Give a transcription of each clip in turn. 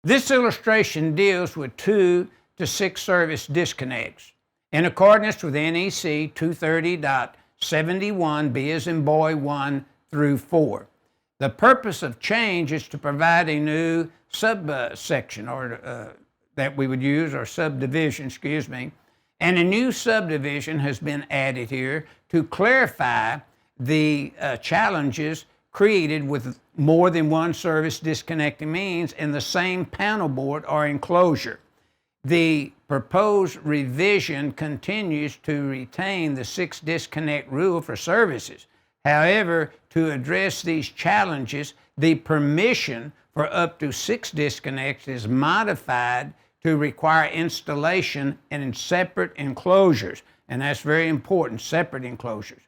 This illustration deals with 2 to 6 service disconnects. In accordance with NEC 230.71, B as in boy 1 through 4. The purpose of change is to provide a new subsection that we would use, or subdivision, and a new subdivision has been added here to clarify the challenges created with more than one service disconnecting means in the same panel board or enclosure. The proposed revision continues to retain the 6 disconnect rule for services. However, to address these challenges, the permission for up to 6 disconnects is modified to require installation in separate enclosures, and that's very important, separate enclosures.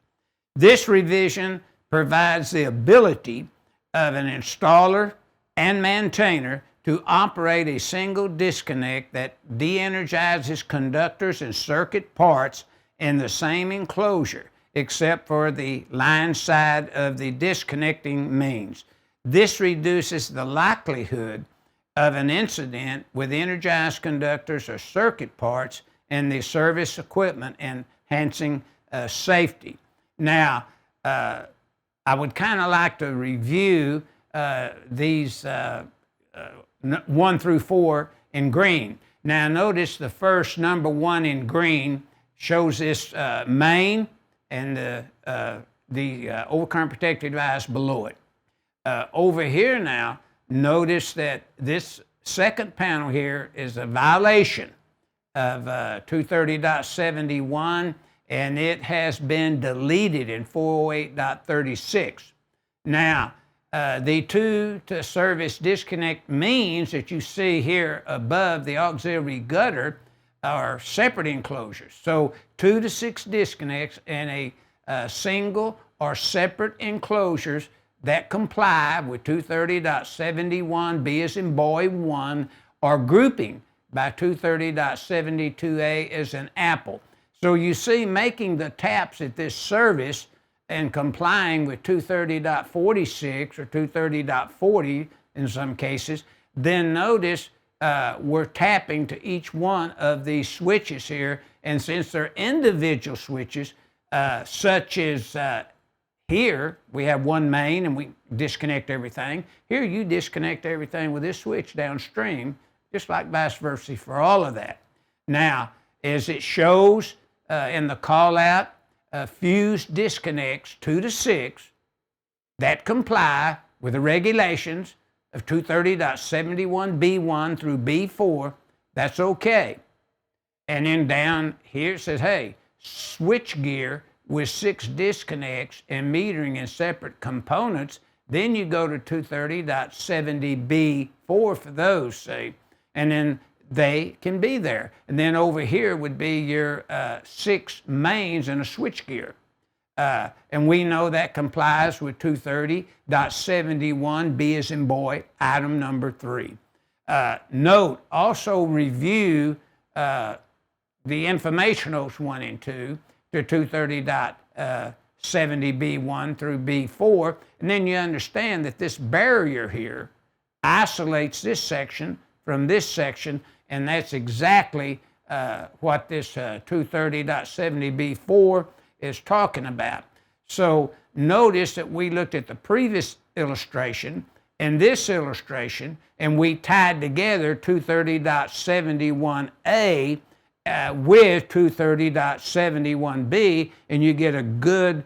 This revision provides the ability of an installer and maintainer to operate a single disconnect that de-energizes conductors and circuit parts in the same enclosure, except for the line side of the disconnecting means. This reduces the likelihood of an incident with energized conductors or circuit parts in the service equipment, enhancing safety. Now, I would kind of like to review these 1 through 4 in green. Now notice the first number 1 in green shows this main and the overcurrent protected device below it. Over here now, notice that this second panel here is a violation of 230.71, and it has been deleted in 408.36. Now, the 2 to service disconnect means that you see here above the auxiliary gutter are separate enclosures. So 2 to 6 disconnects in a single or separate enclosures that comply with 230.71, B as in boy 1, or grouping by 230.72A as an apple. So you see, making the taps at this service and complying with 230.46 or 230.40 in some cases, then notice we're tapping to each one of these switches here, and since they're individual switches, such as here we have one main and we disconnect everything. Here you disconnect everything with this switch downstream, just like vice versa for all of that. Now, as it shows in the call out, fused disconnects 2 to 6 that comply with the regulations of 230.71B1 through B4, that's okay. And then down here it says, hey, switch gear with 6 disconnects and metering in separate components, then you go to 230.70B4 for those, see, and then they can be there. And then over here would be your 6 mains and a switch gear. And we know that complies with 230.71, as in boy, item number 3. Note, also review the informationals 1 and 2 to 230.70B1 through B4, and then you understand that this barrier here isolates this section from this section, and that's exactly what this 230.70B4 is talking about. So notice that we looked at the previous illustration and this illustration, and we tied together 230.71A with 230.71B, and you get a good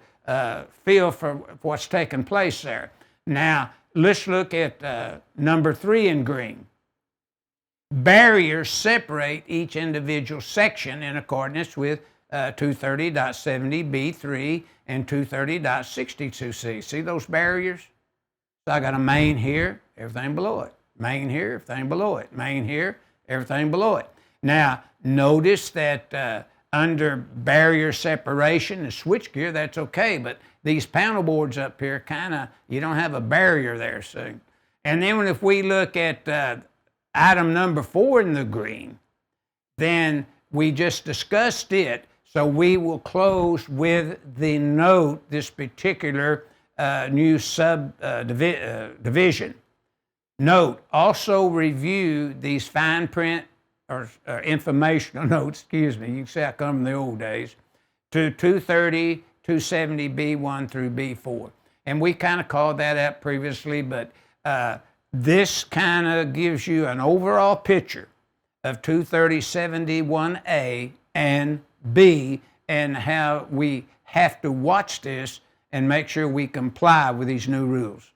feel for what's taking place there. Now, let's look at number 3 in green. Barriers separate each individual section in accordance with 230.70B3 and 230.62C. See those barriers? So I got a main here, everything below it. Main here, everything below it. Main here, everything below it. Now, notice that under barrier separation and switchgear, that's okay, but these panel boards up here, you don't have a barrier there, see? And then if we look at item number 4 in the green, then we just discussed it, so we will close with the note, this particular new division. Note, also review these fine print or informational notes, excuse me, you can say I come from the old days, to 230, 270, B1 through B4. And we kind of called that out previously, but this kind of gives you an overall picture of 230-71A and B, and how we have to watch this and make sure we comply with these new rules.